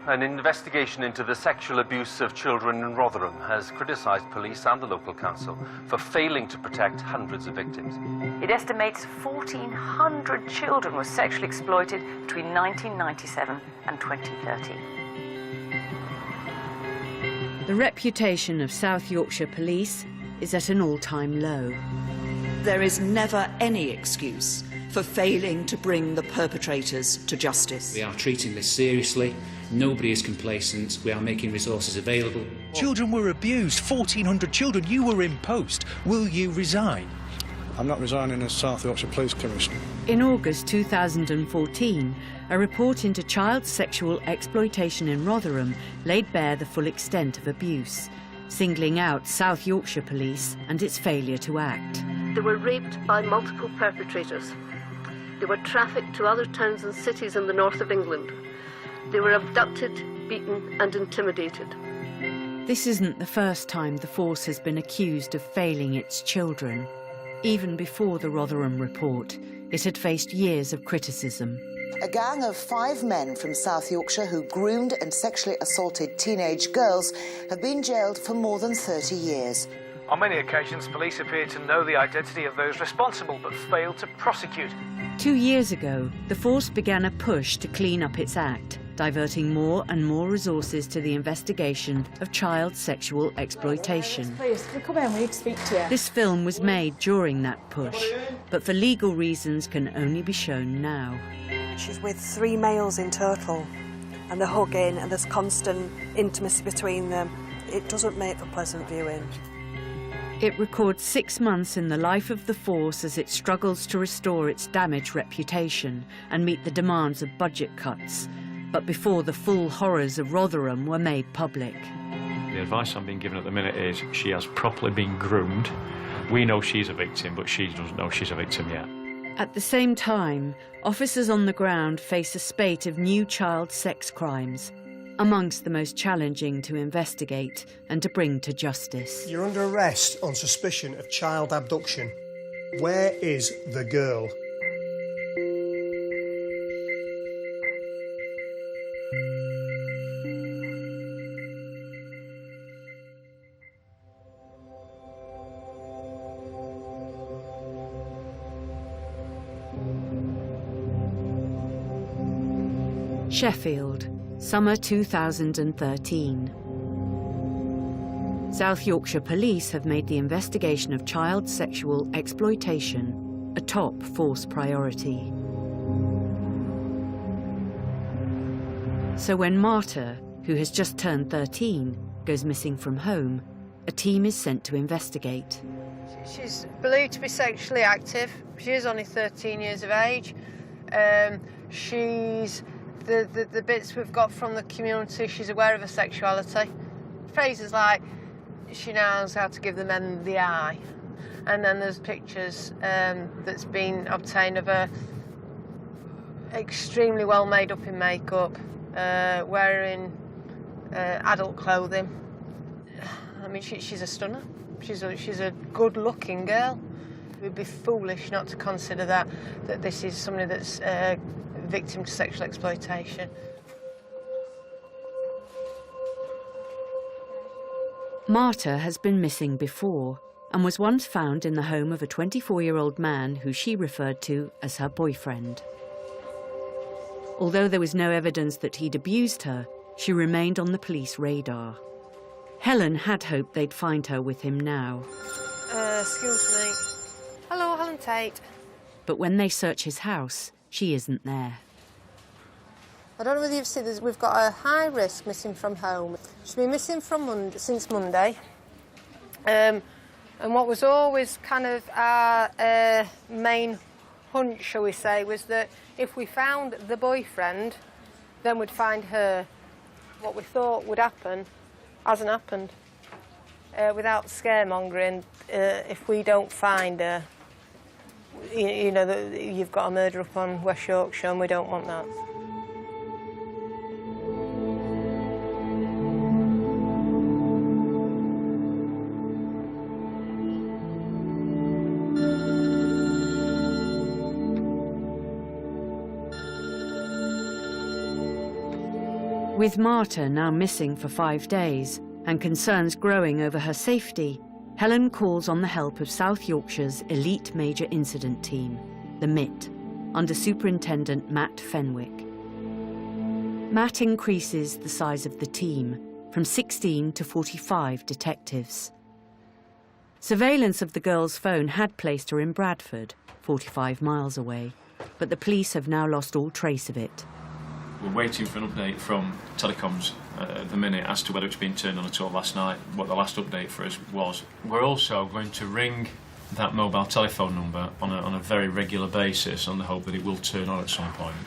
An investigation into the sexual abuse of children in Rotherham has criticised police and the local council for failing to protect hundreds of victims. It estimates 1,400 children were sexually exploited between 1997 and 2013. The reputation of South Yorkshire Police is at an all-time low. There is never any excuse for failing to bring the perpetrators to justice. We are treating this seriously. Nobody is complacent. We are making resources available. Children were abused, 1,400 children. You were in post. Will you resign? I'm not resigning as South Yorkshire Police Commissioner. In August 2014, a report into child sexual exploitation in Rotherham laid bare the full extent of abuse, singling out South Yorkshire Police and its failure to act. They were raped by multiple perpetrators. They were trafficked to other towns and cities in the north of England. They were abducted, beaten and intimidated. This isn't the first time the force has been accused of failing its children. Even before the Rotherham report, it had faced years of criticism. A gang of 5 men from South Yorkshire who groomed and sexually assaulted teenage girls have been jailed for more than 30 years. On many occasions, police appear to know the identity of those responsible but fail to prosecute. 2 years ago, the force began a push to clean up its act, diverting more and more resources to the investigation of child sexual exploitation. Please, can we come in? We need to speak to you. This film was made during that push, but for legal reasons can only be shown now. She's with 3 males in total, and they're hugging, and there's constant intimacy between them. It doesn't make for pleasant viewing. It records 6 months in the life of the force as it struggles to restore its damaged reputation and meet the demands of budget cuts, but before the full horrors of Rotherham were made public. The advice I'm being given at the minute is she has properly been groomed. We know she's a victim, but she doesn't know she's a victim yet. At the same time, officers on the ground face a spate of new child sex crimes, amongst the most challenging to investigate and to bring to justice. You're under arrest on suspicion of child abduction. Where is the girl? Sheffield, summer 2013. South Yorkshire Police have made the investigation of child sexual exploitation a top force priority. So when Marta, who has just turned 13, goes missing from home, a team is sent to investigate. She's believed to be sexually active. She is only 13 years of age. The bits we've got from the community, she's aware of her sexuality. Phrases like, she knows how to give the men the eye. And then there's pictures that's been obtained of her extremely well made up in makeup, wearing adult clothing. I mean, she's a stunner. She's a good-looking girl. We'd be foolish not to consider that this is somebody that's victim to sexual exploitation. Marta has been missing before and was once found in the home of a 24-year-old man who she referred to as her boyfriend. Although there was no evidence that he'd abused her, she remained on the police radar. Helen had hoped they'd find her with him now. Excuse me. Hello, Helen Tate. But when they search his house, she isn't there. I don't know whether you've seen this. We've got a high risk missing from home. She's been missing since Monday. And what was always kind of our main hunch, shall we say, was that if we found the boyfriend, then we'd find her. What we thought would happen hasn't happened. Without scaremongering, if we don't find her, you know, you've got a murder up on West Yorkshire, and we don't want that. With Marta now missing for 5 days and concerns growing over her safety, Helen calls on the help of South Yorkshire's elite major incident team, the MIT, under Superintendent Matt Fenwick. Matt increases the size of the team from 16 to 45 detectives. Surveillance of the girl's phone had placed her in Bradford, 45 miles away, but the police have now lost all trace of it. We're waiting for an update from telecoms at the minute as to whether it's been turned on at all last night, what the last update for us was. We're also going to ring that mobile telephone number on a very regular basis on the hope that it will turn on at some point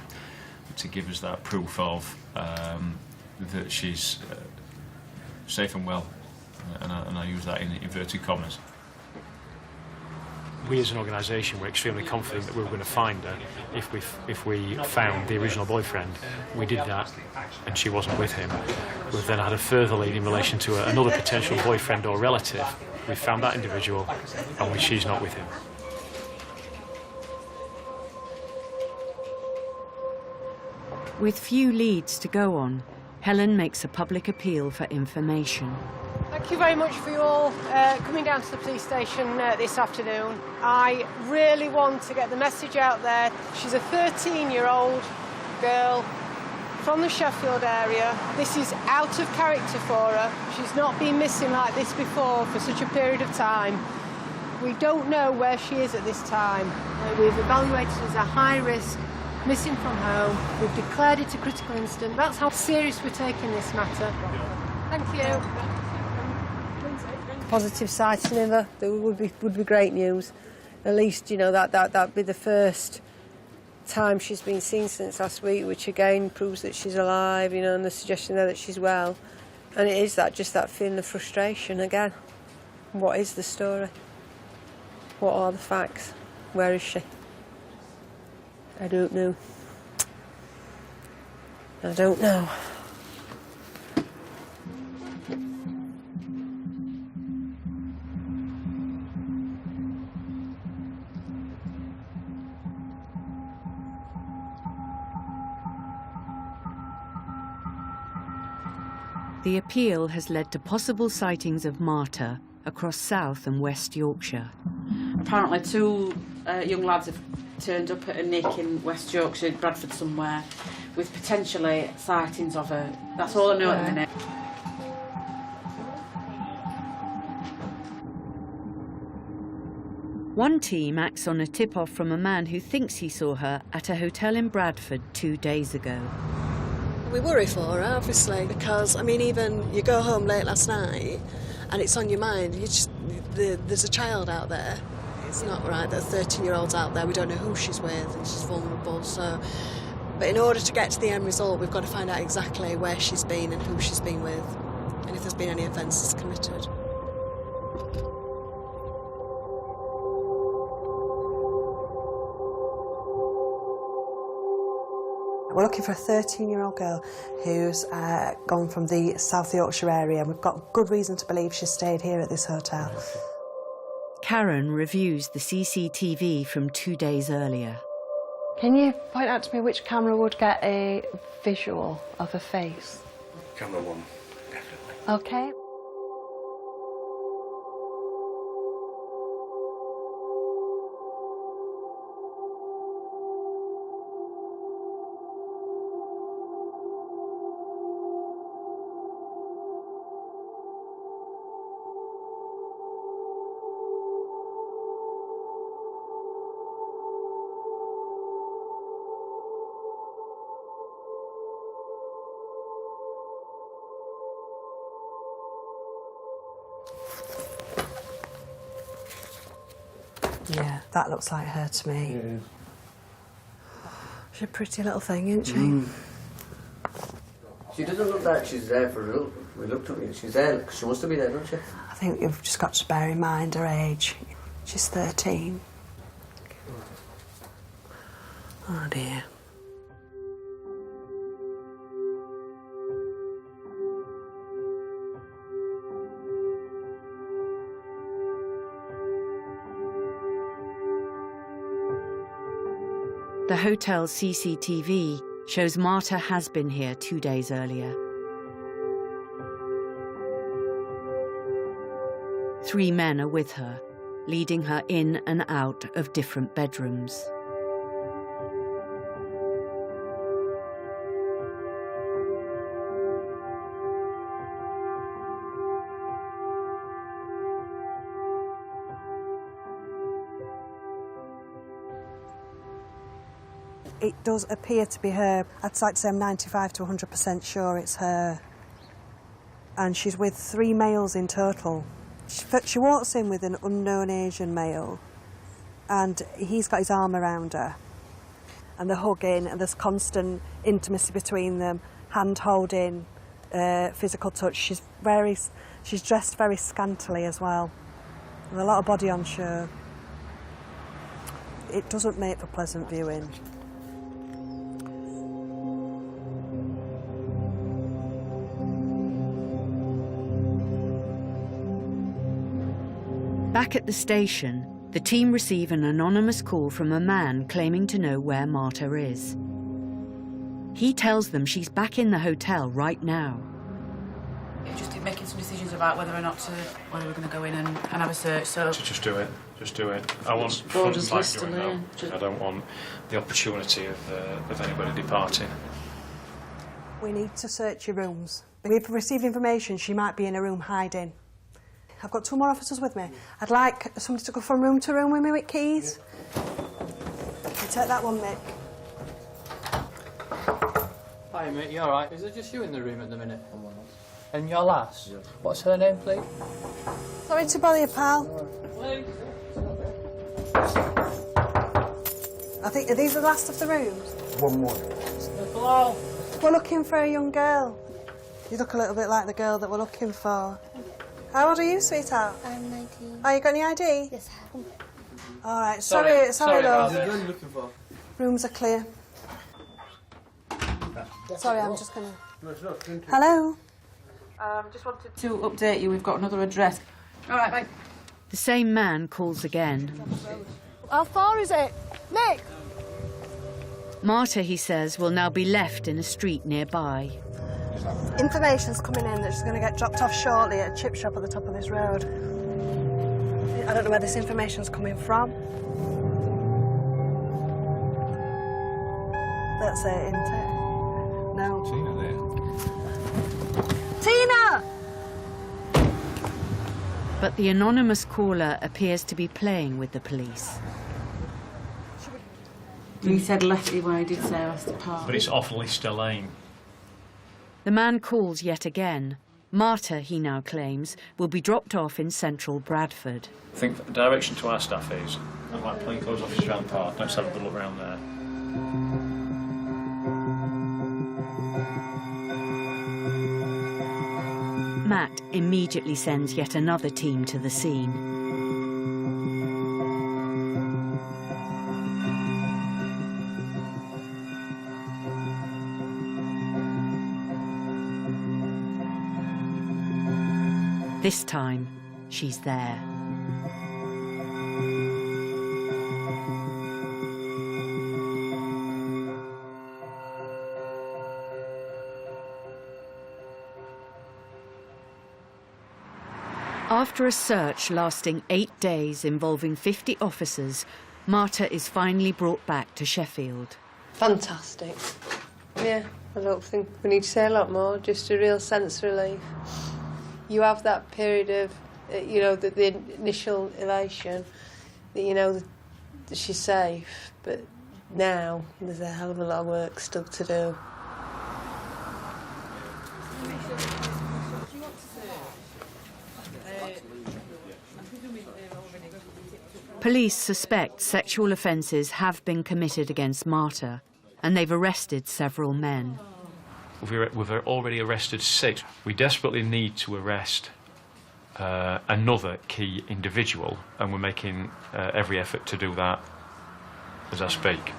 to give us that proof of that she's safe and well, and I use that in inverted commas. We as an organisation were extremely confident that we were going to find her if we found the original boyfriend. We did that and she wasn't with him. We've then had a further lead in relation to another potential boyfriend or relative. We found that individual and she's not with him. With few leads to go on, Helen makes a public appeal for information. Thank you very much for you all coming down to the police station this afternoon. I really want to get the message out there. She's a 13-year-old girl from the Sheffield area. This is out of character for her. She's not been missing like this before for such a period of time. We don't know where she is at this time. We've evaluated her as a high risk, missing from home. We've declared it a critical incident. That's how serious we're taking this matter. Thank you. Positive sighting of her, that would be great news. At least, you know, that'd be the first time she's been seen since last week, which again proves that she's alive, you know, and the suggestion there that she's well. And it is just that feeling of frustration again. What is the story? What are the facts? Where is she? I don't know. I don't know. The appeal has led to possible sightings of Marta across South and West Yorkshire. Apparently 2 young lads have turned up at a nick in West Yorkshire, Bradford somewhere, with potentially sightings of her. That's all I know at the minute. One team acts on a tip-off from a man who thinks he saw her at a hotel in Bradford 2 days ago. We worry for her, obviously, because, I mean, even you go home late last night and it's on your mind, there's a child out there. It's not right that a 13-year-old's out there, we don't know who she's with and she's vulnerable, so... But in order to get to the end result, we've got to find out exactly where she's been and who she's been with, and if there's been any offences committed. We're looking for a 13-year-old girl who's gone from the South Yorkshire area. We've got good reason to believe she stayed here at this hotel. Karen reviews the CCTV from 2 days earlier. Can you point out to me which camera would get a visual of her face? Camera 1, definitely. OK. Yeah, that looks like her to me. Yeah. She's a pretty little thing, isn't she? She doesn't look like she's there for real. We looked at her. She's there. She must have been there, don't she? I think you've just got to bear in mind her age. She's 13. Oh dear. The hotel's CCTV shows Marta has been here 2 days earlier. 3 men are with her, leading her in and out of different bedrooms. It does appear to be her. I'd like to say I'm 95 to 100% sure it's her. And she's with 3 males in total. She walks in with an unknown Asian male, and he's got his arm around her. And they're hugging, and there's constant intimacy between them, hand-holding, physical touch. She's dressed very scantily as well, with a lot of body on show. It doesn't make for pleasant viewing. Back at the station, the team receive an anonymous call from a man claiming to know where Marta is. He tells them she's back in the hotel right now. Just making some decisions about whether we're going to go in and have a search. So Just do it. Just do it. I want front and back doing that. I don't want the opportunity of anybody departing. We need to search your rooms. We've received information she might be in a room hiding. I've got 2 more officers with me. I'd like somebody to go from room to room with me with keys. You take that one, Mick. Hi, mate, you alright? Is it just you in the room at the minute? And your lass? Yeah. What's her name, please? Sorry to bother you, pal. I think, are these the last of the rooms? One more. Hello. We're looking for a young girl. You look a little bit like the girl that we're looking for. How old are you, sweetheart? I'm 19. Oh, you got any ID? Yes, I have. All right, sorry, love. What are you looking for? Rooms are clear. Sorry, I'm just gonna... Hello? Just wanted to update you. We've got another address. All right, bye. The same man calls again. How far is it? Nick! Marta, he says, will now be left in a street nearby. Information's coming in that she's going to get dropped off shortly at a chip shop at the top of this road. I don't know where this information's coming from. That's it, isn't it? No. Tina there. Tina! But the anonymous caller appears to be playing with the police. He said Lefty where he did say Leicester Park. But it's off Lister Lane. The man calls yet again. Marta, he now claims, will be dropped off in central Bradford. I think the direction to our staff is, I'd like plainclothes officers around the park. Let's have a good look around there. Matt immediately sends yet another team to the scene. This time, she's there. After a search lasting 8 days involving 50 officers, Marta is finally brought back to Sheffield. Fantastic. Yeah, I don't think we need to say a lot more, just a real sense of relief. You have that period of, you know, the initial elation, that you know that she's safe, but now there's a hell of a lot of work still to do. Police suspect sexual offences have been committed against Marta, and they've arrested several men. We've already arrested 6. We desperately need to arrest another key individual, and we're making every effort to do that as I speak.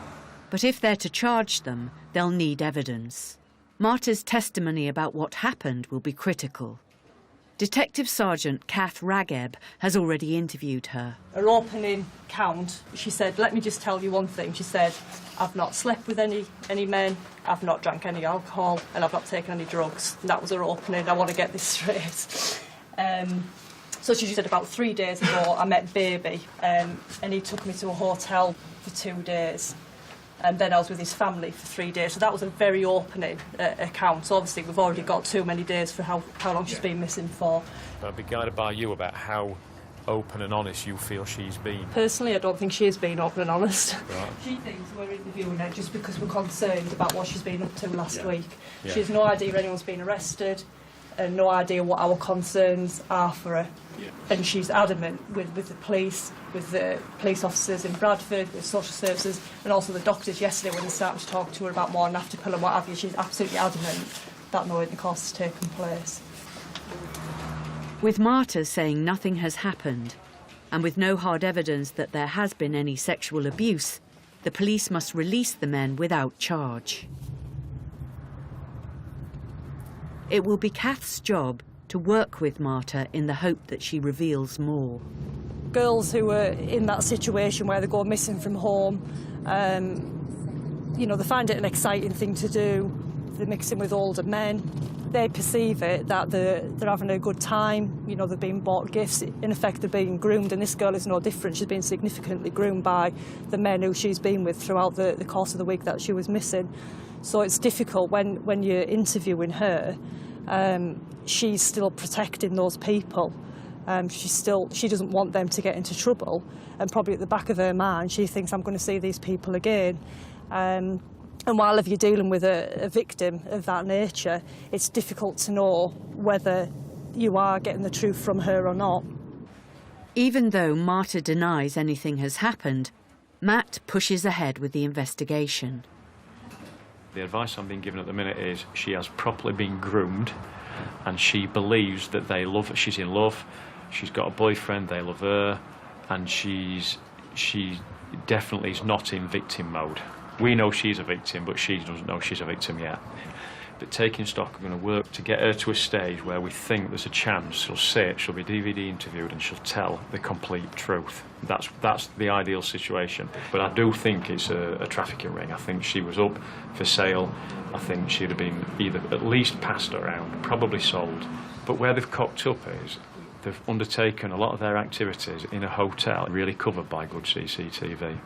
But if they're to charge them, they'll need evidence. Marta's testimony about what happened will be critical. Detective Sergeant Kath Rageb has already interviewed her. Her opening count, she said, let me just tell you one thing. She said, I've not slept with any men, I've not drank any alcohol, and I've not taken any drugs. And that was her opening. I want to get this straight. So she said about 3 days ago I met Baby and he took me to a hotel for 2 days. And then I was with his family for 3 days. So that was a very opening account. So obviously we've already got too many days for how long she's been missing for. I'd be guided by you about how open and honest you feel she's been. Personally, I don't think she has been open and honest. Right. She thinks we're interviewing her just because we're concerned about what she's been up to last week. Yeah. She has no idea anyone's been arrested and no idea what our concerns are for her. Yeah. And she's adamant with the police, with the police officers in Bradford, with social services, and also the doctors yesterday when they started to talk to her about morning after pill and what have you. She's absolutely adamant that no intercourse has taken place. With Marta saying nothing has happened, and with no hard evidence that there has been any sexual abuse, the police must release the men without charge. It will be Kath's job to work with Marta in the hope that she reveals more. Girls who are in that situation where they go missing from home, you know, they find it an exciting thing to do. They're mixing with older men. They perceive it that they're having a good time. You know, they're being bought gifts. In effect, they're being groomed, and this girl is no different. She's been significantly groomed by the men who she's been with throughout the course of the week that she was missing. So it's difficult when you're interviewing her. She's still protecting those people. She doesn't want them to get into trouble, and probably at the back of her mind she thinks, I'm going to see these people again. And while if you're dealing with a victim of that nature, it's difficult to know whether you are getting the truth from her or not. Even though Marta denies anything has happened, Matt pushes ahead with the investigation. The advice I'm being given at the minute is she has properly been groomed, and she believes that they love her. She's in love, she's got a boyfriend, they love her, and she definitely is not in victim mode. We know she's a victim, but she doesn't know she's a victim yet. But taking stock, we're going to work to get her to a stage where we think there's a chance she'll sit, she'll be DVD interviewed, and she'll tell the complete truth. That's the ideal situation. But I do think it's a trafficking ring. I think she was up for sale. I think she'd have been either at least passed around, probably sold. But where they've cocked up is they've undertaken a lot of their activities in a hotel, really covered by good CCTV.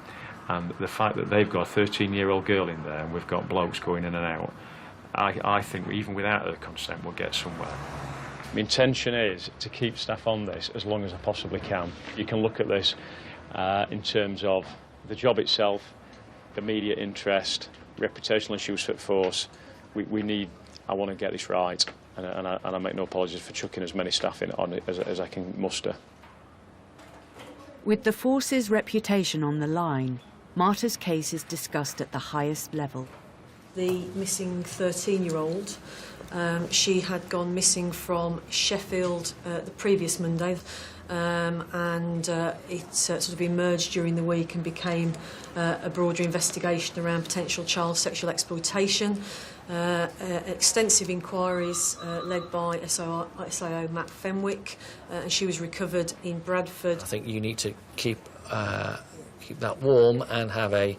And the fact that they've got a 13-year-old girl in there and we've got blokes going in and out, I think even without her consent we'll get somewhere. My intention is to keep staff on this as long as I possibly can. You can look at this in terms of the job itself, immediate interest, reputational issues for force. I want to get this right, and I make no apologies for chucking as many staff in on it as I can muster. With the force's reputation on the line, Marta's case is discussed at the highest level. The missing 13-year-old, she had gone missing from Sheffield the previous Monday, and it sort of emerged during the week and became a broader investigation around potential child sexual exploitation. Extensive inquiries led by SIO Matt Fenwick, and she was recovered in Bradford. I think you need to keep that warm and have a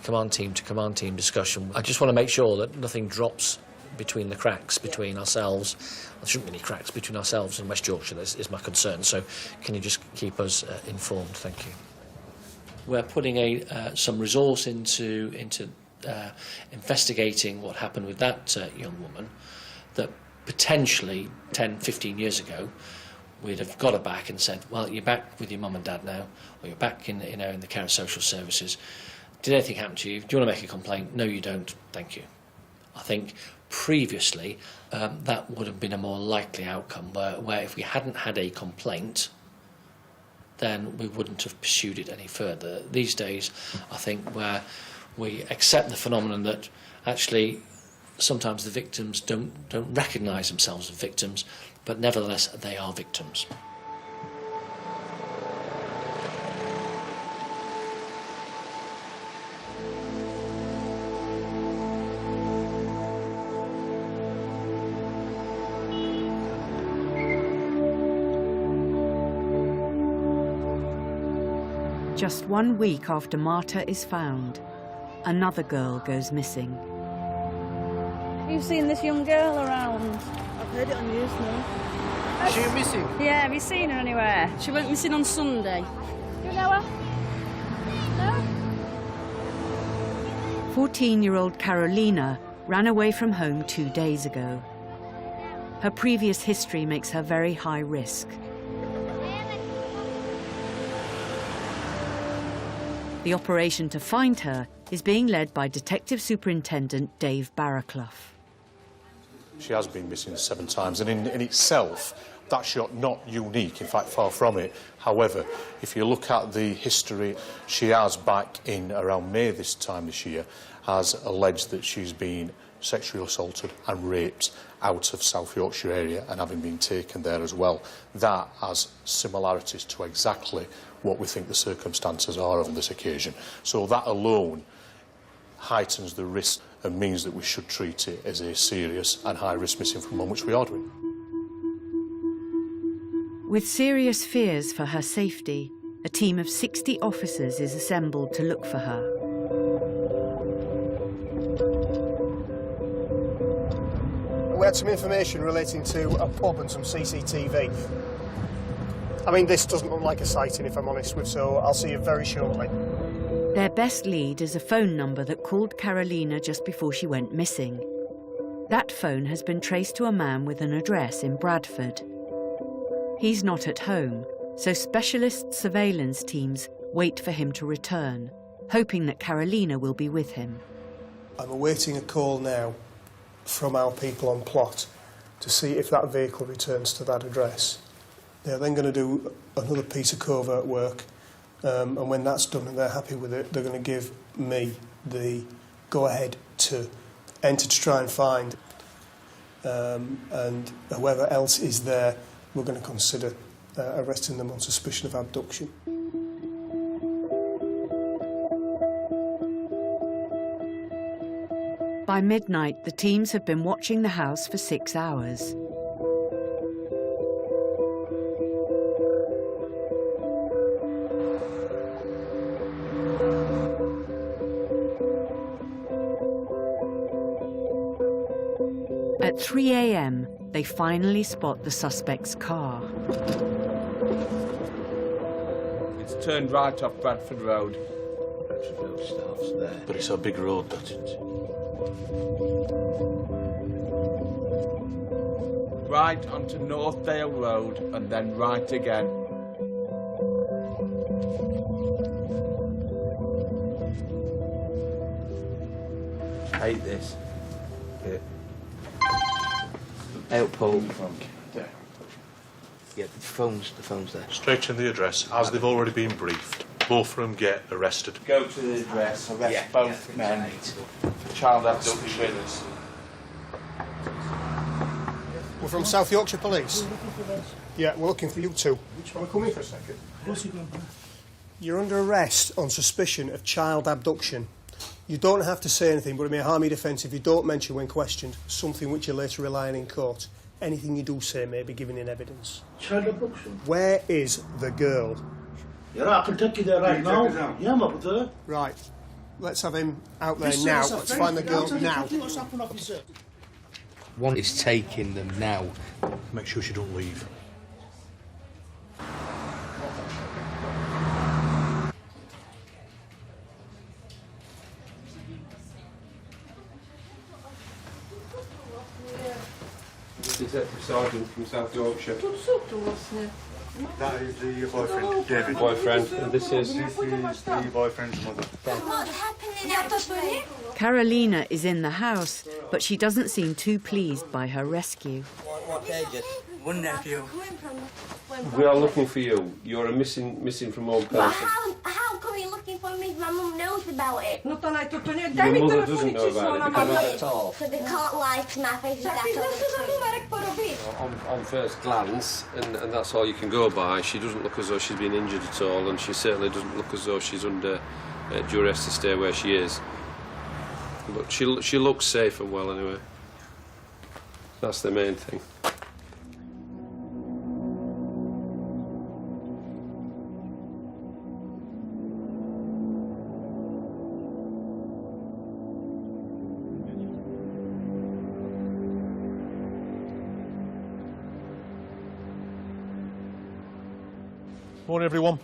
command team to command team discussion. I just want to make sure that nothing drops between the cracks between ourselves. There shouldn't be any cracks between ourselves and West Yorkshire, is my concern. So can you just keep us informed? Thank you. We're putting some resource into investigating what happened with that young woman that potentially 10, 15 years ago we'd have got her back and said, well, you're back with your mum and dad now, or you're back in the care of social services. Did anything happen to you? Do you want to make a complaint? No, you don't. Thank you. I think previously that would have been a more likely outcome, where if we hadn't had a complaint, then we wouldn't have pursued it any further. These days, I think where we accept the phenomenon that actually sometimes the victims don't recognise themselves as victims, but nevertheless they are victims. Just 1 week after Marta is found, another girl goes missing. Have you seen this young girl around? I've heard it on news now. She missing? Yeah, have you seen her anywhere? She went missing on Sunday. You know her? No? 14-year-old Carolina ran away from home 2 days ago. Her previous history makes her very high risk. The operation to find her is being led by Detective Superintendent Dave Barraclough. She has been missing 7 times, and in itself, that's not unique, in fact, far from it. However, if you look at the history, she has, back in around May this time this year, has alleged that she's been sexually assaulted and raped out of South Yorkshire area and having been taken there as well. That has similarities to exactly what we think the circumstances are on this occasion. So that alone heightens the risk and means that we should treat it as a serious and high-risk missing from home, which we are doing. With serious fears for her safety, a team of 60 officers is assembled to look for her. We had some information relating to a pub and some CCTV. I mean, this doesn't look like a sighting, if I'm honest with, so I'll see you very shortly. Their best lead is a phone number that called Carolina just before she went missing. That phone has been traced to a man with an address in Bradford. He's not at home, so specialist surveillance teams wait for him to return, hoping that Carolina will be with him. I'm awaiting a call now from our people on plot to see if that vehicle returns to that address. They're then going to do another piece of covert work, and when that's done and they're happy with it, they're going to give me the go-ahead to enter to try and find, and whoever else is there, we're going to consider arresting them on suspicion of abduction. By midnight, the teams have been watching the house for 6 hours. At 3 a.m, they finally spot the suspect's car. It's turned right off Bradford Road. Bradford Road starts there. But it's a big road, that isn't it? Right onto Northdale Road and then right again. Hate this. Yeah. Outpole. Yeah, the phone's there. Straight to the address, as they've already been briefed. Both of them get arrested. Go to the address, arrest both men for child abduction. We're from South Yorkshire Police. Yeah, we're looking for you two. Want to come in for a second? Of course you can. You're under arrest on suspicion of child abduction. You don't have to say anything, but it may harm your defence if you don't mention when questioned something which you later rely on in court. Anything you do say may be given in evidence. Child abduction? Where is the girl? Yeah, I can take you there right now. Yeah, I'm up there. Right. Let's have him out there now. Let's find the girl now. One is taking them now. Make sure she don't leave. Detective Sergeant from South Yorkshire. That is the boyfriend, David. Boyfriend, and this is the boyfriend's mother. What's happening at the bunny? Carolina is in the house, but she doesn't seem too pleased by her rescue. What ages? One nephew. We are looking for you. You're a missing from home person. How come you're looking for me? My mum knows about it. Your mother doesn't know about it at all. So they can't lie to my face. On first glance, and that's all you can go by, she doesn't look as though she's been injured at all, and she certainly doesn't look as though she's under duress to stay where she is. But she looks safe and well anyway. That's the main thing. Morning, everyone.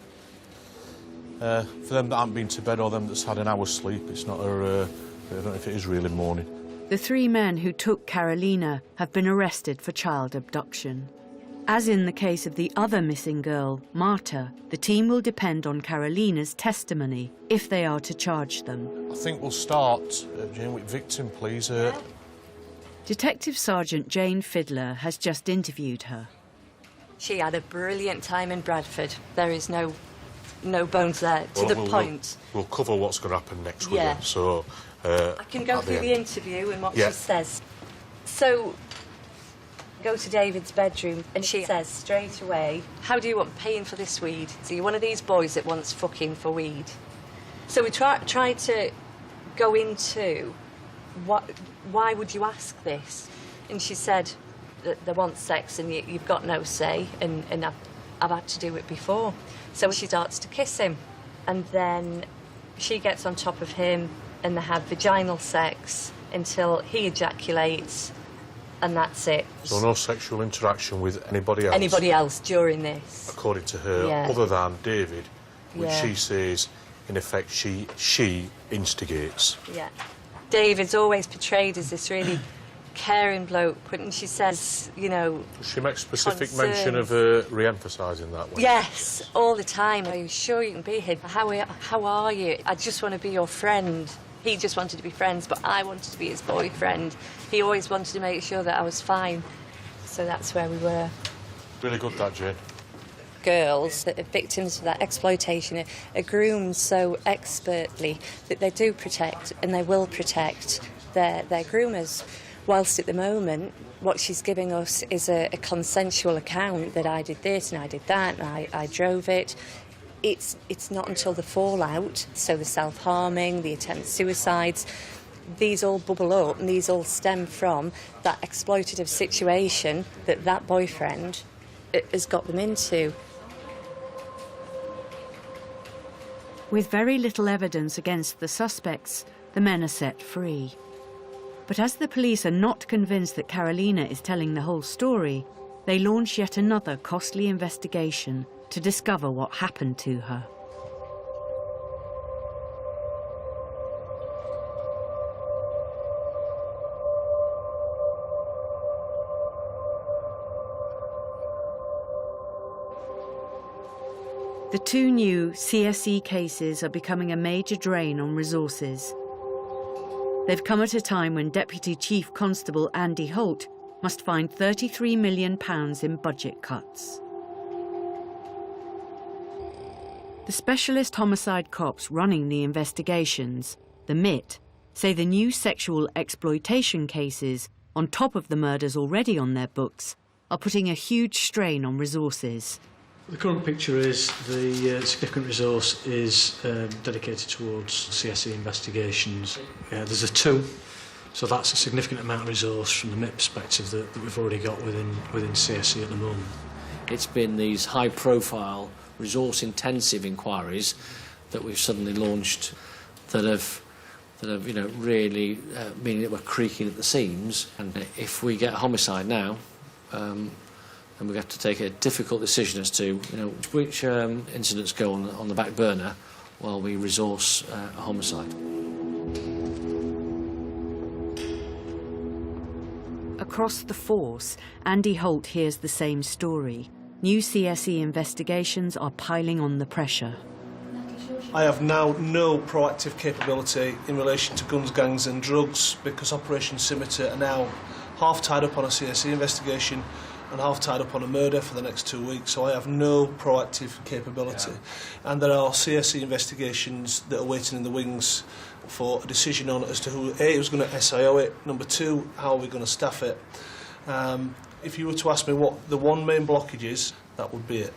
For them that haven't been to bed or them that's had an hour's sleep, it's not a... I don't know if it is really morning. The 3 men who took Carolina have been arrested for child abduction. As in the case of the other missing girl, Marta, the team will depend on Carolina's testimony if they are to charge them. I think we'll start, Jane, with victim, please. Detective Sergeant Jane Fiddler has just interviewed her. She had a brilliant time in Bradford. There is no bones there, to the point. We'll cover what's going to happen next with Yeah. her, so... I can go through the interview and what she says. So, go to David's bedroom and she says straight away, how do you want paying for this weed? So you're one of these boys that wants fucking for weed. So we tried to go into why would you ask this? And she said that they want sex and you've got no say, and I've had to do it before. So she starts to kiss him, and then she gets on top of him and they have vaginal sex until he ejaculates, and that's it. So no sexual interaction with anybody else? Anybody else during this. According to her, other than David, which she says, in effect, she instigates. Yeah. David's always portrayed as this really caring bloke, and she says, you know... She makes specific mention of her re-emphasising that way. Yes, all the time. Are you sure you can be here? How are you? I just want to be your friend. He just wanted to be friends, but I wanted to be his boyfriend. He always wanted to make sure that I was fine. So that's where we were. Really good, that, Jane. Girls that are victims of that exploitation are groomed so expertly that they do protect and they will protect their groomers. Whilst at the moment, what she's giving us is a consensual account that I did this and I did that and I drove it. It's not until the fallout, so the self-harming, the attempt suicides, these all bubble up and these all stem from that exploitative situation that boyfriend has got them into. With very little evidence against the suspects, the men are set free. But as the police are not convinced that Carolina is telling the whole story, they launch yet another costly investigation to discover what happened to her. The 2 new CSE cases are becoming a major drain on resources. They've come at a time when Deputy Chief Constable Andy Holt must find £33 million in budget cuts. The specialist homicide cops running the investigations, the MIT, say the new sexual exploitation cases, on top of the murders already on their books, are putting a huge strain on resources. The current picture is the significant resource is dedicated towards CSE investigations. There's a 2, so that's a significant amount of resource from the MIT perspective that we've already got within CSE at the moment. It's been these high-profile, resource-intensive inquiries that we've suddenly launched that have really meaning that we're creaking at the seams. And if we get a homicide now, and we have to take a difficult decision as to which incidents go on the back burner while we resource a homicide. Across the force, Andy Holt hears the same story. New CSE investigations are piling on the pressure. I have now no proactive capability in relation to guns, gangs and drugs because Operation Scimitar are now half tied up on a CSE investigation and half tied up on a murder for the next 2 weeks, so I have no proactive capability. And there are CSE investigations that are waiting in the wings for a decision on as to who's going to SIO it, number 2, how are we going to staff it. If you were to ask me what the one main blockage is, that would be it.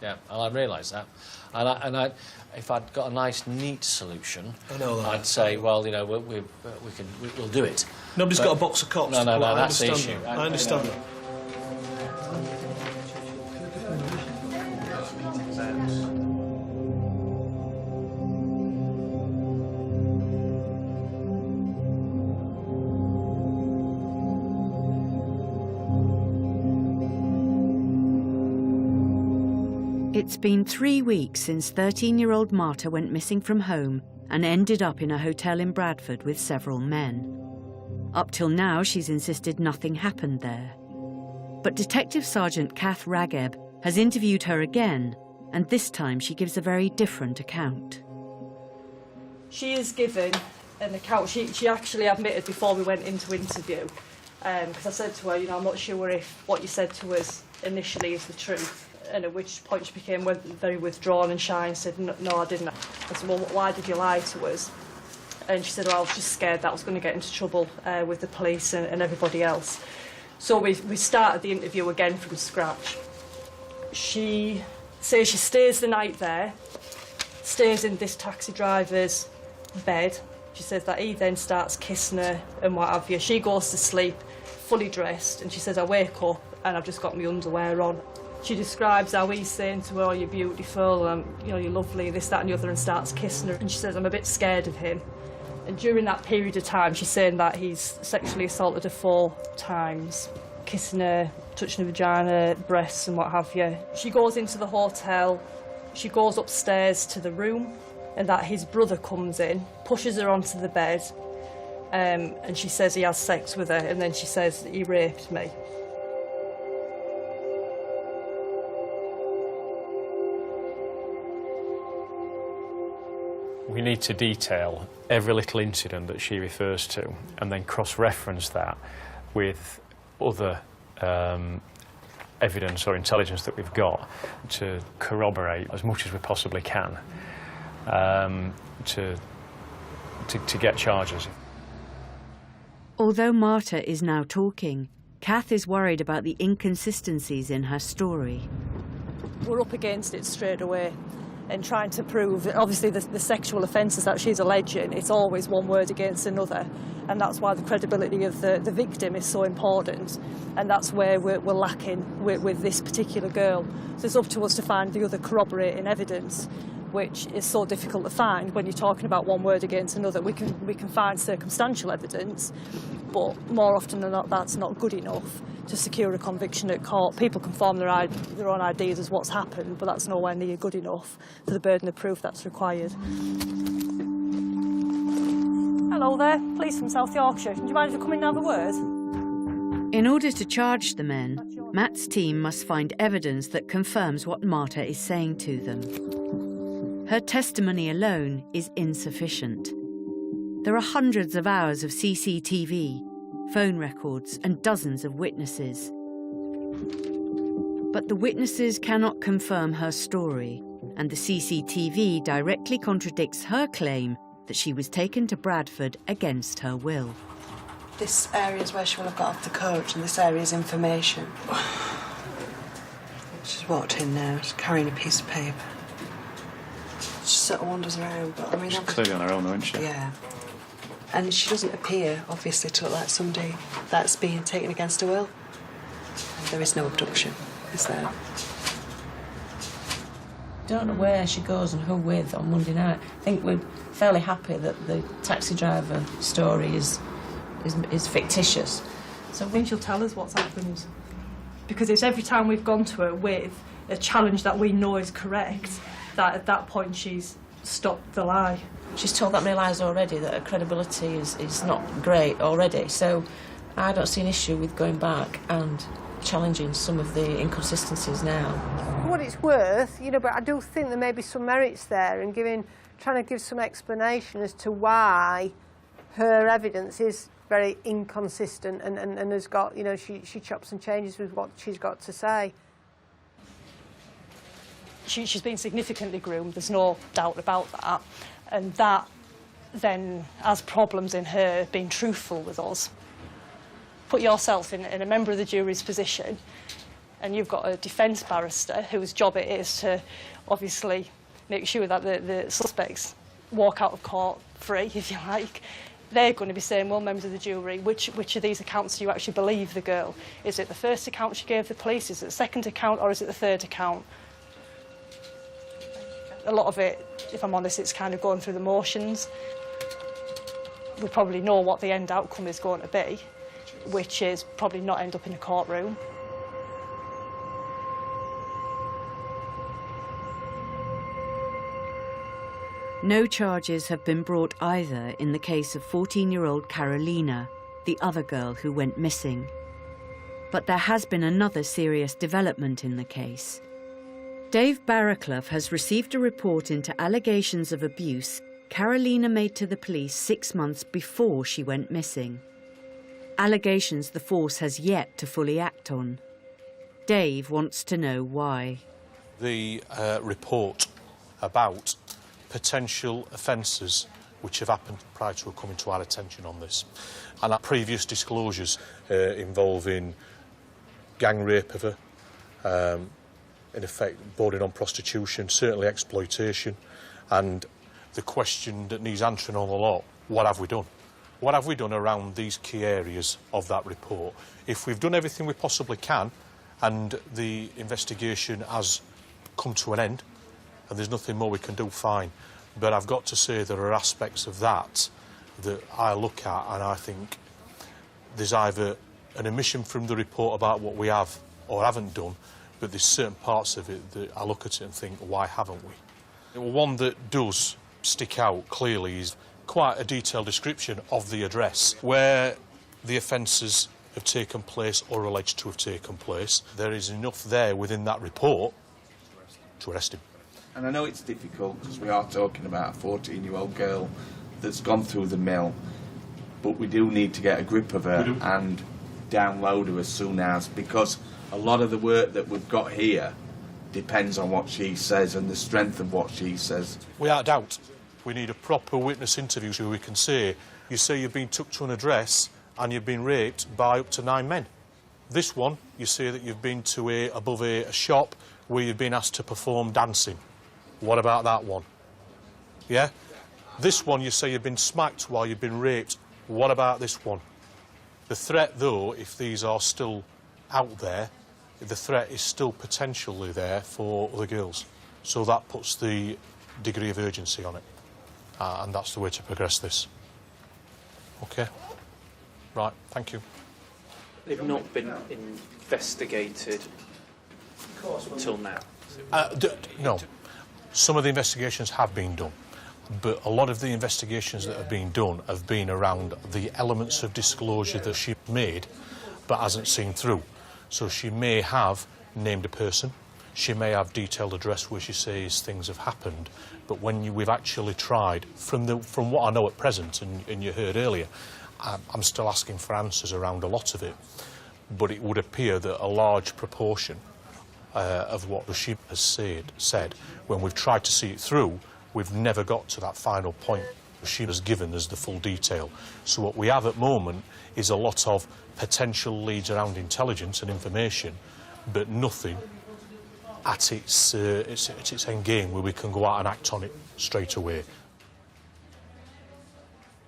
Yeah, and I realise that. And if I'd got a nice, neat solution, I'd say, well, we'll do it. Nobody's got a box of cops. No, that's the issue. I understand that. It's been 3 weeks since 13-year-old Marta went missing from home and ended up in a hotel in Bradford with several men. Up till now, she's insisted nothing happened there. But Detective Sergeant Kath Rageb has interviewed her again, and this time she gives a very different account. She is given an account. She actually admitted before we went into interview, because I said to her, you know, I'm not sure if what you said to us initially is the truth. And at which point she became very withdrawn and shy and said, no, I didn't. I said, well, why did you lie to us? And she said, well, I was just scared that I was going to get into trouble with the police and everybody else. So we started the interview again from scratch. She says she stays the night there, stays in this taxi driver's bed. She says that he then starts kissing her and what have you. She goes to sleep fully dressed, and she says, I wake up and I've just got my underwear on. She describes how he's saying to her, oh, you're beautiful, you know, you're lovely, this, that and the other, and starts kissing her. And she says, I'm a bit scared of him. And during that period of time, she's saying that he's sexually assaulted her 4 times, kissing her, touching her vagina, breasts and what have you. She goes into the hotel, she goes upstairs to the room, and that his brother comes in, pushes her onto the bed, and she says he has sex with her, and then she says that he raped me. We need to detail every little incident that she refers to and then cross-reference that with other evidence or intelligence that we've got to corroborate as much as we possibly can to get charges. Although Marta is now talking, Kath is worried about the inconsistencies in her story. We're up against it straight away and trying to prove, obviously, the sexual offences that she's alleging, it's always one word against another, and that's why the credibility of the victim is so important, and that's where we're lacking with this particular girl. So it's up to us to find the other corroborating evidence, which is so difficult to find when you're talking about one word against another. We can find circumstantial evidence, but more often than not, that's not good enough to secure a conviction at court. People can form their own ideas as what's happened, but that's nowhere near good enough for the burden of proof that's required. Hello there, police from South Yorkshire. Do you mind if I come in and have a word? In order to charge the men, Matt's team must find evidence that confirms what Marta is saying to them. Her testimony alone is insufficient. There are hundreds of hours of CCTV, phone records and dozens of witnesses. But the witnesses cannot confirm her story, and the CCTV directly contradicts her claim that she was taken to Bradford against her will. This area is where she will have got off the coach, and this area is information. She's walked in now, she's carrying a piece of paper. She sort of wanders around, but I mean... She's clearly on her own, isn't she? Yeah. And she doesn't appear, obviously, to look like somebody that's being taken against her will. There is no abduction, is there? Don't know where she goes and who with on Monday night. I think we're fairly happy that the taxi driver story is fictitious. So I think she'll tell us what's happened. Because it's every time we've gone to her with a challenge that we know is correct, that at that point she's stopped the lie. She's told that many lies already, that her credibility is not great already, so I don't see an issue with going back and challenging some of the inconsistencies now. For what it's worth, you know, but I do think there may be some merits there in trying to give some explanation as to why her evidence is very inconsistent and has got, you know, she chops and changes with what she's got to say. She's been significantly groomed, there's no doubt about that. And that then has problems in her being truthful with us. Put yourself in a member of the jury's position, and you've got a defence barrister whose job it is to obviously make sure that the suspects walk out of court free, if you like. They're going to be saying, well, members of the jury, which of these accounts do you actually believe the girl? Is it the first account she gave the police? Is it the second account, or is it the third account? A lot of it, if I'm honest, it's kind of going through the motions. We probably know what the end outcome is going to be, which is probably not end up in a courtroom. No charges have been brought either in the case of 14-year-old Carolina, the other girl who went missing. But there has been another serious development in the case. Dave Barraclough has received a report into allegations of abuse Carolina made to the police 6 months before she went missing. Allegations the force has yet to fully act on. Dave wants to know why. The report about potential offences which have happened prior to coming to our attention on this, and our previous disclosures involving gang rape of her, in effect bordering on prostitution, certainly exploitation, and the question that needs answering on a lot: what have we done? What have we done around these key areas of that report? If we've done everything we possibly can and the investigation has come to an end and there's nothing more we can do, fine. But I've got to say there are aspects of that that I look at and I think there's either an omission from the report about what we have or haven't done, but there's certain parts of it that I look at it and think, why haven't we? One that does stick out clearly is quite a detailed description of the address where the offences have taken place or alleged to have taken place. There is enough there within that report to arrest him. And I know it's difficult because we are talking about a 14-year-old girl that's gone through the mill, but we do need to get a grip of her and download her as soon as, because a lot of the work that we've got here depends on what she says and the strength of what she says. Without doubt, we need a proper witness interview so we can say, you say you've been took to an address and you've been raped by up to 9 men. This one, you say that you've been to above a shop where you've been asked to perform dancing. What about that one? Yeah? This one, you say you've been smacked while you've been raped. What about this one? The threat, though, if these are still out there, the threat is still potentially there for other girls. So that puts the degree of urgency on it. And that's the way to progress this. OK? Right, thank you. They've not been investigated until now? No. Some of the investigations have been done, but a lot of the investigations that have been done have been around the elements of disclosure that she made but hasn't seen through. So she may have named a person, she may have detailed address where she says things have happened, but when we've actually tried, from what I know at present, and you heard earlier, I'm still asking for answers around a lot of it, but it would appear that a large proportion of what she has said, when we've tried to see it through, we've never got to that final point she has given us the full detail. So what we have at the moment is a lot of potential leads around intelligence and information, but nothing at its end game where we can go out and act on it straight away.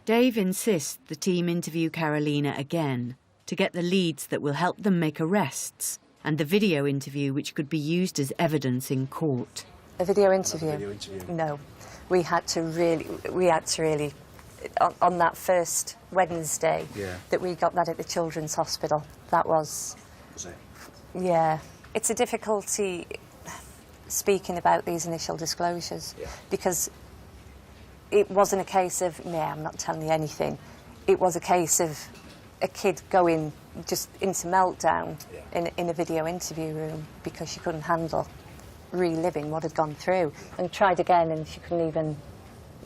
Dave insists the team interview Carolina again to get the leads that will help them make arrests, and the video interview which could be used as evidence in court. A video interview? No. We had to really, on that first Wednesday that we got that at the Children's Hospital, that was... Was it? Yeah. It's a difficulty speaking about these initial disclosures because it wasn't a case of, nah, I'm not telling you anything. It was a case of a kid going just into meltdown in a video interview room because she couldn't handle reliving what had gone through, and tried again and she couldn't even,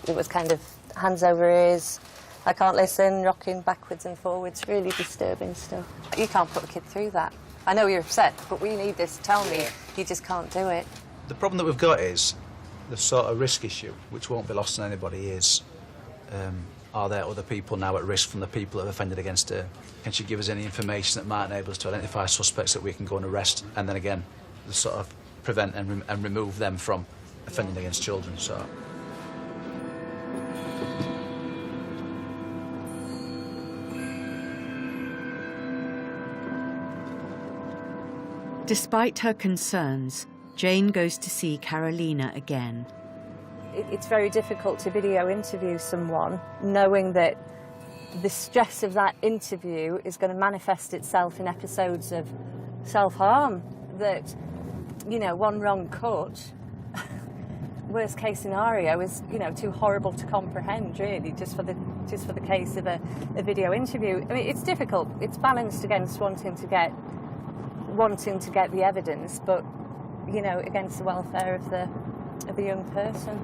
it was kind of hands over ears, I can't listen, rocking backwards and forwards, really disturbing stuff. You can't put a kid through that. I know you're upset, but we need this, tell me, you just can't do it. The problem that we've got is the sort of risk issue, which won't be lost on anybody, is are there other people now at risk from the people that have offended against her? Can she give us any information that might enable us to identify suspects that we can go and arrest, and then again, the sort of prevent and remove them from offending against children. So. Despite her concerns, Jane goes to see Carolina again. It's very difficult to video interview someone knowing that the stress of that interview is going to manifest itself in episodes of self-harm, that, you know, one wrong cut worst case scenario is, you know, too horrible to comprehend, really, just for the case of a video interview. I mean, it's difficult. It's balanced against wanting to get the evidence, but, you know, against the welfare of the young person.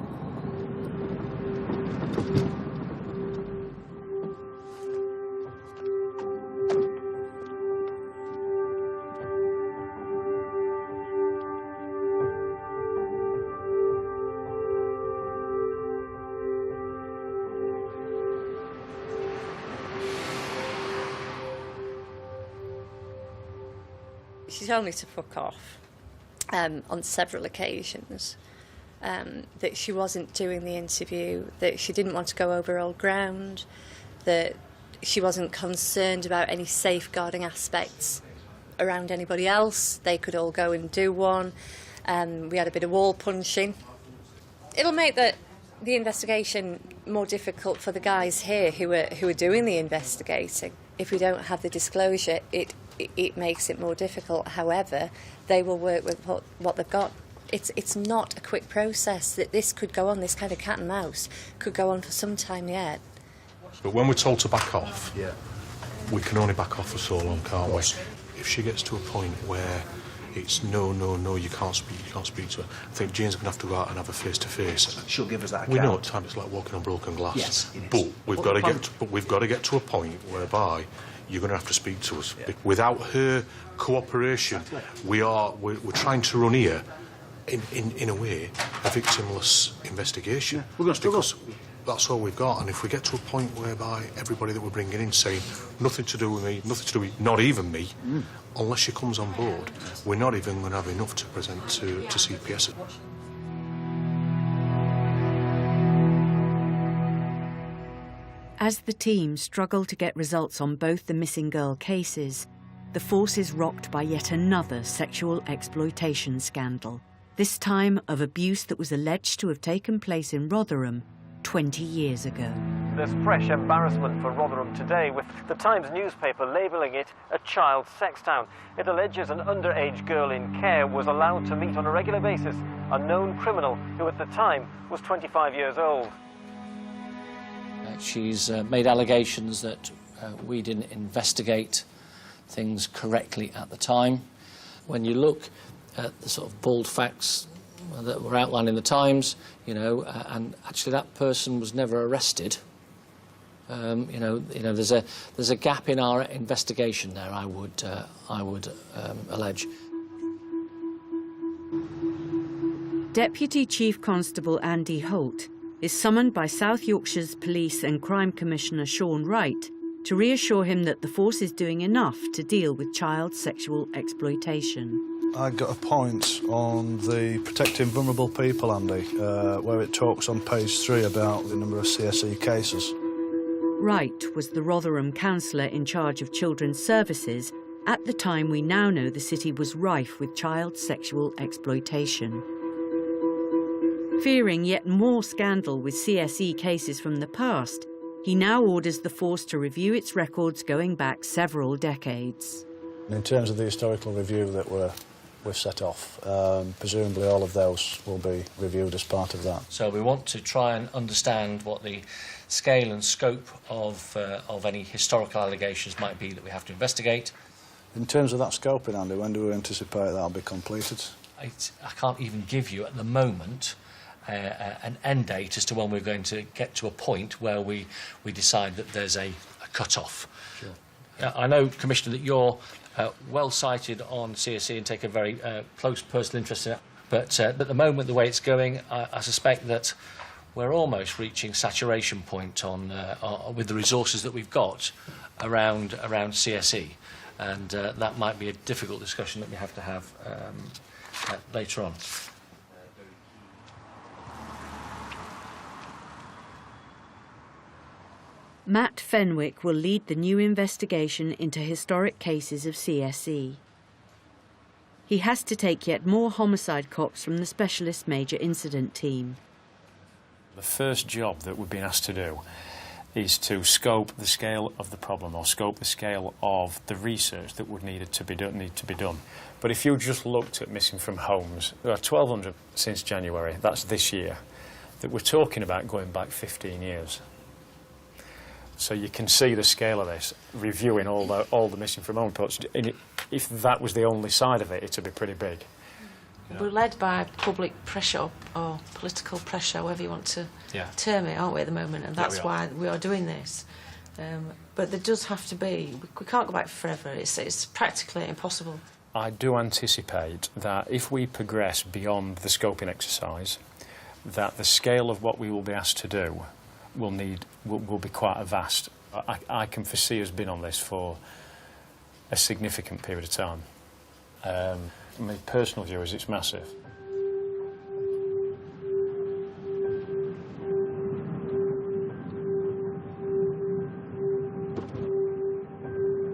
She told me to fuck off on several occasions, that she wasn't doing the interview, that she didn't want to go over old ground, that she wasn't concerned about any safeguarding aspects around anybody else. They could all go and do one. We had a bit of wall punching. It'll make the investigation more difficult for the guys here who are doing the investigating. If we don't have the disclosure, it makes it more difficult. However, they will work with what they've got. It's not a quick process. That this could go on, this kind of cat and mouse could go on for some time yet. But when we're told to back off, we can only back off for so long, can't we? If she gets to a point where it's no, you can't speak to her, I think Jane's going to have to go out and have a face-to-face. She'll give us that account. We know at times it's like walking on broken glass. Yes, it is. But we've got to get to a point whereby you're going to have to speak to us. Yeah. Without her cooperation, we're trying to run here, in a way, a victimless investigation. We're going to struggle. That's all we've got, and if we get to a point whereby everybody that we're bringing in saying nothing to do with me, nothing to do with not even me, unless she comes on board, we're not even going to have enough to present to CPS. As the team struggle to get results on both the missing girl cases, the force is rocked by yet another sexual exploitation scandal, this time of abuse that was alleged to have taken place in Rotherham 20 years ago. There's fresh embarrassment for Rotherham today, with the Times newspaper labelling it a child sex town. It alleges an underage girl in care was allowed to meet on a regular basis a known criminal who at the time was 25 years old. She's made allegations that we didn't investigate things correctly at the time. When you look at the sort of bald facts that were outlined in the Times, you know, and actually that person was never arrested. There's a gap in our investigation there. I would allege. Deputy Chief Constable Andy Holt is summoned by South Yorkshire's Police and Crime Commissioner Sean Wright to reassure him that the force is doing enough to deal with child sexual exploitation. I got a point on the Protecting Vulnerable People, Andy, where it talks on page 3 about the number of CSE cases. Wright was the Rotherham councillor in charge of children's services at the time we now know the city was rife with child sexual exploitation. Fearing yet more scandal with CSE cases from the past, he now orders the force to review its records going back several decades. In terms of the historical review that we've set off, presumably all of those will be reviewed as part of that. So we want to try and understand what the scale and scope of any historical allegations might be that we have to investigate. In terms of that scoping, Andy, when do we anticipate that'll be completed? I can't even give you at the moment an end date as to when we're going to get to a point where we decide that there's a cut-off. Sure. I know, Commissioner, that you're well cited on CSE and take a very close personal interest in it, but at the moment, the way it's going, I suspect that we're almost reaching saturation point with the resources that we've got around CSE, and that might be a difficult discussion that we have to have later on. Matt Fenwick will lead the new investigation into historic cases of CSE. He has to take yet more homicide cops from the Specialist Major Incident Team. The first job that we've been asked to do is to scope the scale of the problem or scope the scale of the research that would need to be done. But if you just looked at missing from homes, there are 1,200 since January, that's this year, that we're talking about going back 15 years. So you can see the scale of this, reviewing all the missing from home reports. If that was the only side of it, it would be pretty big. We're led by public pressure or political pressure, however you want to term it, aren't we, at the moment? And that's why we are doing this. But there does have to be. We can't go back forever. It's practically impossible. I do anticipate that if we progress beyond the scoping exercise, that the scale of what we will be asked to do will be quite vast. I can foresee us being on this for a significant period of time. My personal view is it's massive.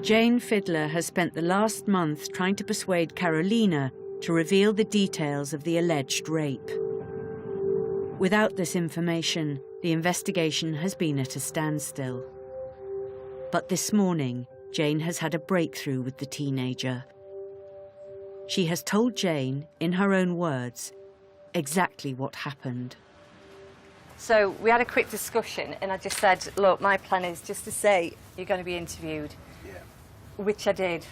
Jane Fiddler has spent the last month trying to persuade Carolina to reveal the details of the alleged rape. Without this information, the investigation has been at a standstill. But this morning, Jane has had a breakthrough with the teenager. She has told Jane, in her own words, exactly what happened. So we had a quick discussion and I just said, look, my plan is just to say you're going to be interviewed. Yeah. Which I did.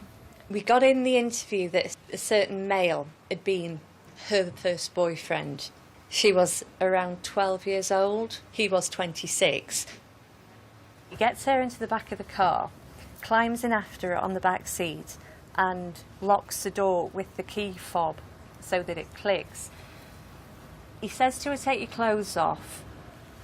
We got in the interview that a certain male had been her first boyfriend. She was around 12 years old. He was 26. He gets her into the back of the car, climbs in after her on the back seat and locks the door with the key fob so that it clicks. He says to her, take your clothes off,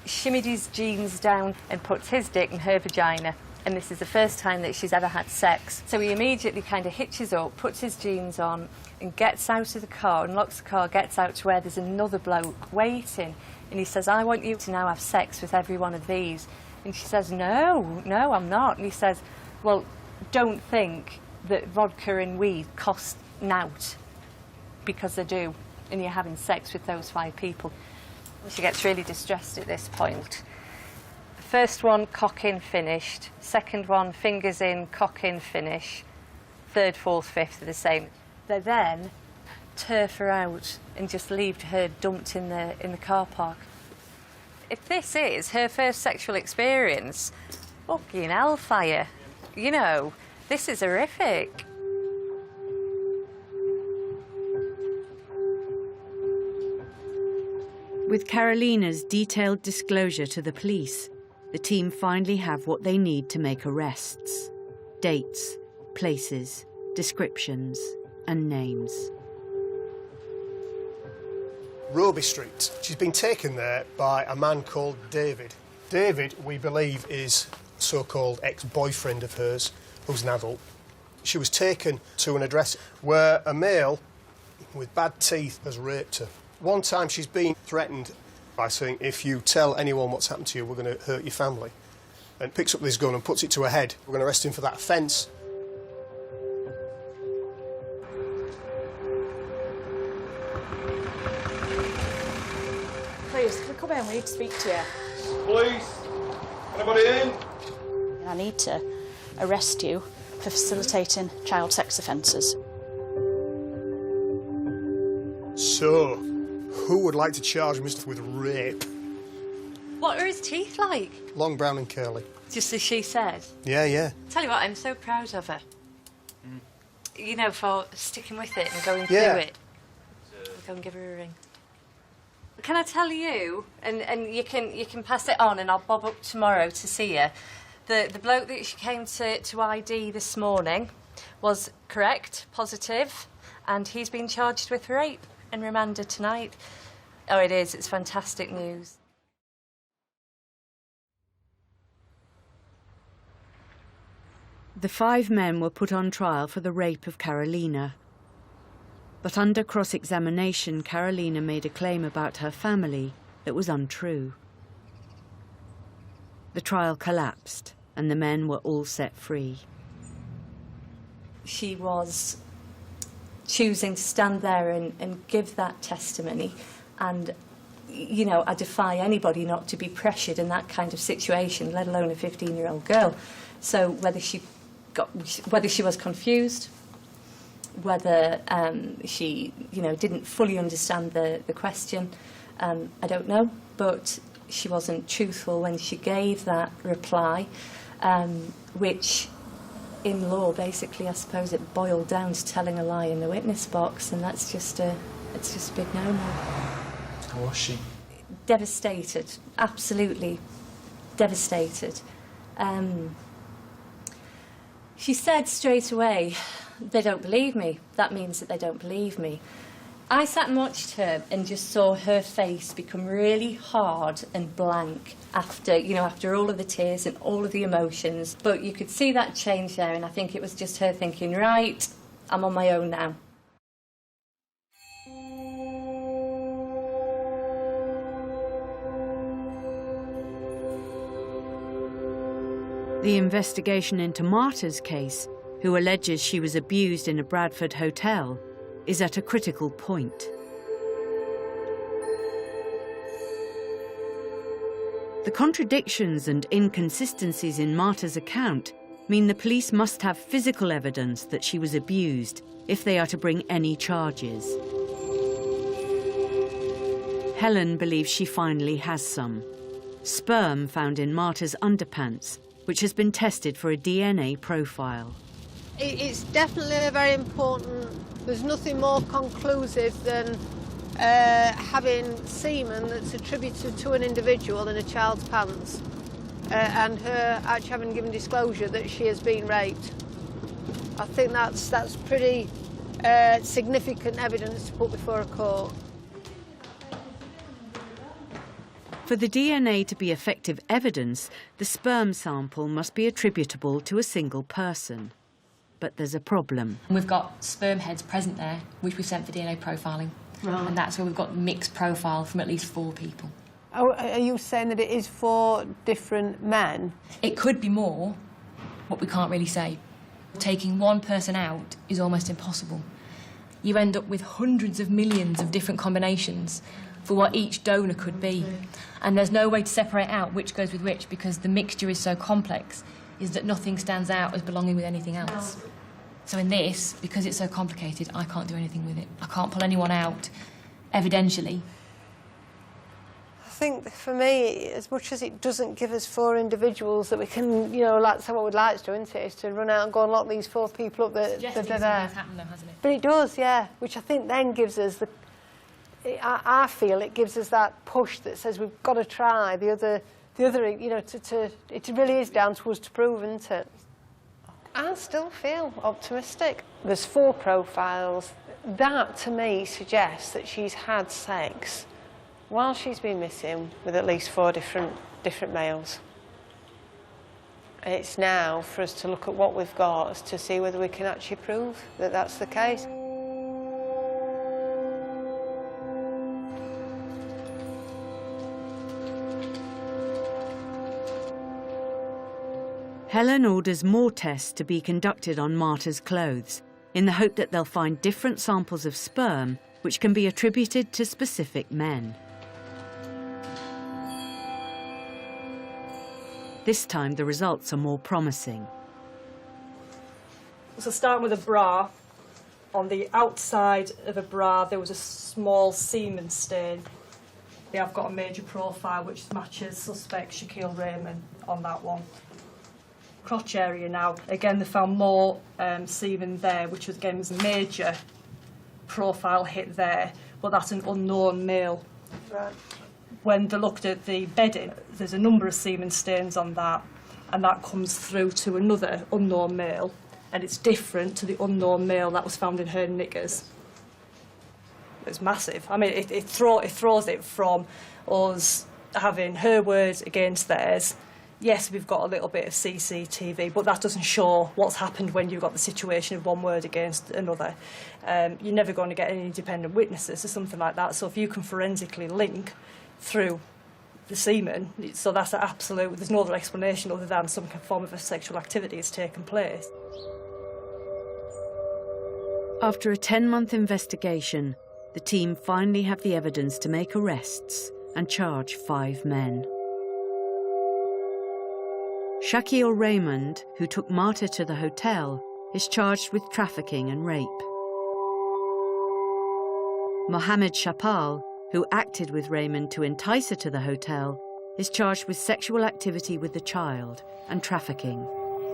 shimmied his jeans down and puts his dick in her vagina. And this is the first time that she's ever had sex. So he immediately kind of hitches up, puts his jeans on and gets out of the car, unlocks the car, gets out to where there's another bloke waiting. And he says, I want you to now have sex with every one of these. And she says, no, I'm not. And he says, well, don't think that vodka and weed cost nout, because they do, and you're having sex with those 5 people. She gets really distressed at this point. The first one, cock in, finished. Second one, fingers in, cock in, finish. Third, fourth, fifth are the same. They then turf her out and just leave her dumped in the car park. If this is her first sexual experience, fucking hellfire. You know, this is horrific. With Carolina's detailed disclosure to the police, the team finally have what they need to make arrests. Dates, places, descriptions, and names. Roby Street. She's been taken there by a man called David. David, we believe, is a so-called ex-boyfriend of hers, who's an adult. She was taken to an address where a male with bad teeth has raped her. One time she's been threatened by saying, if you tell anyone what's happened to you, we're going to hurt your family. And picks up this gun and puts it to her head. We're going to arrest him for that offence. Please, can I come in? We need to speak to you. Police! Anybody in? I need to arrest you for facilitating child sex offences. So, who would like to charge Mr. with rape? What are his teeth like? Long, brown and curly. Just as she said. Yeah. Tell you what, I'm so proud of her. You know, for sticking with it and going Yeah. through it. I'll go and give her a ring. Can I tell you, and you can pass it on, and I'll bob up tomorrow to see you. The bloke that she came to ID this morning was correct, positive, and he's been charged with rape and remanded tonight. Oh, it is. It's fantastic news. The 5 men were put on trial for the rape of Carolina. But under cross-examination, Carolina made a claim about her family that was untrue. The trial collapsed, and the men were all set free. She was choosing to stand there and give that testimony, and you know, I defy anybody not to be pressured in that kind of situation, let alone a 15-year-old girl. So whether she was confused, whether she, you know, didn't fully understand the question, I don't know, but she wasn't truthful when she gave that reply, which in law, basically, I suppose it boiled down to telling a lie in the witness box, and that's just it's just a big no-no. How was she? Devastated, absolutely devastated. She said straight away, they don't believe me. That means that they don't believe me. I sat and watched her and just saw her face become really hard and blank after all of the tears and all of the emotions. But you could see that change there, and I think it was just her thinking, right, I'm on my own now. The investigation into Marta's case, who alleges she was abused in a Bradford hotel, is at a critical point. The contradictions and inconsistencies in Marta's account mean the police must have physical evidence that she was abused if they are to bring any charges. Helen believes she finally has some. Sperm found in Marta's underpants, which has been tested for a DNA profile. It's definitely very important. There's nothing more conclusive than having semen that's attributed to an individual in a child's pants, and her actually having given disclosure that she has been raped. I think that's pretty significant evidence to put before a court. For the DNA to be effective evidence, the sperm sample must be attributable to a single person. But there's a problem. We've got sperm heads present there, which we sent for DNA profiling. Right. And that's where we've got mixed profile from at least 4 people. Oh, are you saying that it is 4 different men? It could be more, but we can't really say. Taking one person out is almost impossible. You end up with hundreds of millions of different combinations for what each donor could be. And there's no way to separate out which goes with which, because the mixture is so complex, is that nothing stands out as belonging with anything else. So in this, because it's so complicated, I can't do anything with it. I can't pull anyone out, evidentially. I think for me, as much as it doesn't give us 4 individuals that we can, you know, like what we'd like to do, isn't it, is to run out and go and lock these 4 people up that are there. Has happened though, hasn't it? But it does, yeah, which I think then gives us I feel it gives us that push that says we've got to try the other, you know, it really is down to us to prove, isn't it? I still feel optimistic. There's 4 profiles. That, to me, suggests that she's had sex while she's been missing with at least 4 different males. It's now for us to look at what we've got to see whether we can actually prove that that's the case. Helen orders more tests to be conducted on Marta's clothes, in the hope that they'll find different samples of sperm which can be attributed to specific men. This time the results are more promising. So starting with a bra, on the outside of a bra there was a small semen stain. They have got a major profile which matches suspect Shaquille Raymond on that one. Crotch area now, again they found more semen there, which was, again was a major profile hit there, but that's an unknown male. Right. When they looked at the bedding, there's a number of semen stains on that, and that comes through to another unknown male, and it's different to the unknown male that was found in her knickers. It's massive. I mean, it throws it from us having her words against theirs. Yes, we've got a little bit of CCTV, but that doesn't show what's happened when you've got the situation of one word against another. You're never going to get any independent witnesses or something like that. So if you can forensically link through the semen, so that's an absolute, there's no other explanation other than some form of a sexual activity has taken place. After a 10-month investigation, the team finally have the evidence to make arrests and charge 5 men. Shaquille Raymond, who took Marta to the hotel, is charged with trafficking and rape. Mohammed Shapal, who acted with Raymond to entice her to the hotel, is charged with sexual activity with the child and trafficking.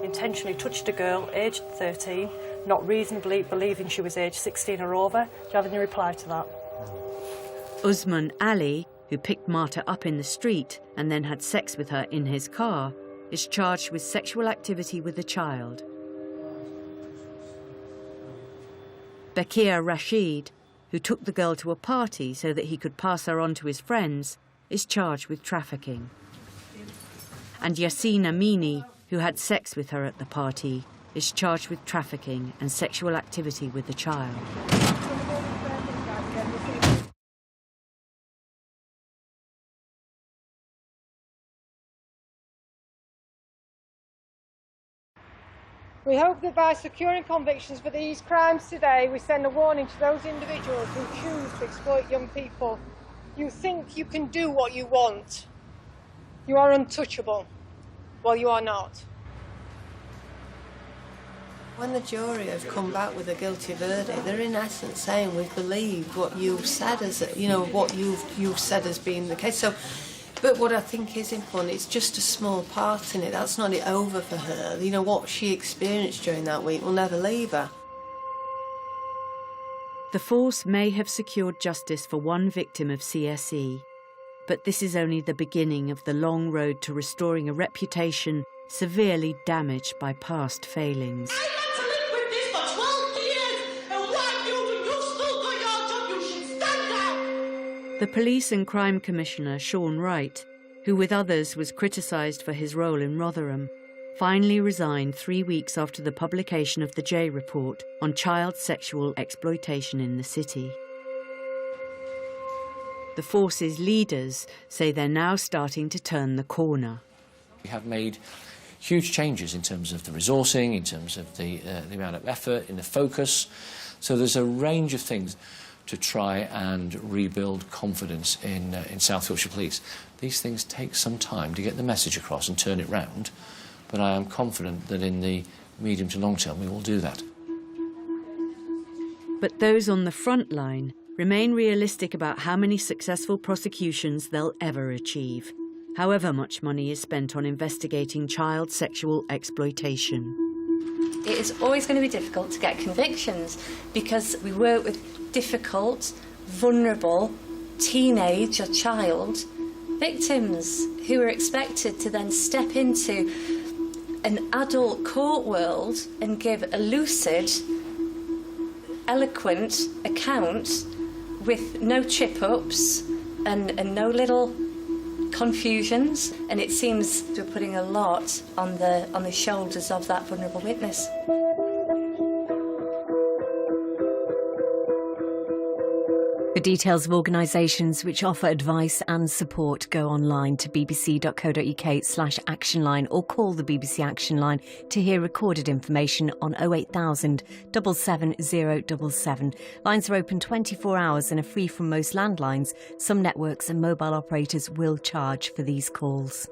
Intentionally touched a girl aged 13, not reasonably believing she was aged 16 or over. Do you have any reply to that? Usman Ali, who picked Marta up in the street and then had sex with her in his car, is charged with sexual activity with the child. Bakir Rashid, who took the girl to a party so that he could pass her on to his friends, is charged with trafficking. And Yassine Amini, who had sex with her at the party, is charged with trafficking and sexual activity with the child. We hope that by securing convictions for these crimes today, we send a warning to those individuals who choose to exploit young people. You think you can do what you want. You are untouchable. Well, you are not. When the jury have come back with a guilty verdict, they're in essence saying we've believed what you've said as, what you've said as being the case. So, but what I think is important, it's just a small part in it. That's not it over for her. You know, what she experienced during that week will never leave her. The force may have secured justice for one victim of CSE, but this is only the beginning of the long road to restoring a reputation severely damaged by past failings. The Police and Crime Commissioner, Sean Wright, who with others was criticised for his role in Rotherham, finally resigned 3 weeks after the publication of the J report on child sexual exploitation in the city. The force's leaders say they're now starting to turn the corner. We have made huge changes in terms of the resourcing, in terms of the amount of effort, in the focus. So there's a range of things to try and rebuild confidence in South Yorkshire Police. These things take some time to get the message across and turn it round, but I am confident that in the medium to long term we will do that. But those on the front line remain realistic about how many successful prosecutions they'll ever achieve, however much money is spent on investigating child sexual exploitation. It is always going to be difficult to get convictions because we work with difficult, vulnerable, teenage or child victims who are expected to then step into an adult court world and give a lucid, eloquent account with no trip-ups and no little confusions, and it seems we're putting a lot on the shoulders of that vulnerable witness. For details of organisations which offer advice and support, go online to bbc.co.uk/actionline or call the BBC Action Line to hear recorded information on 08000 77077. Lines are open 24 hours and are free from most landlines. Some networks and mobile operators will charge for these calls.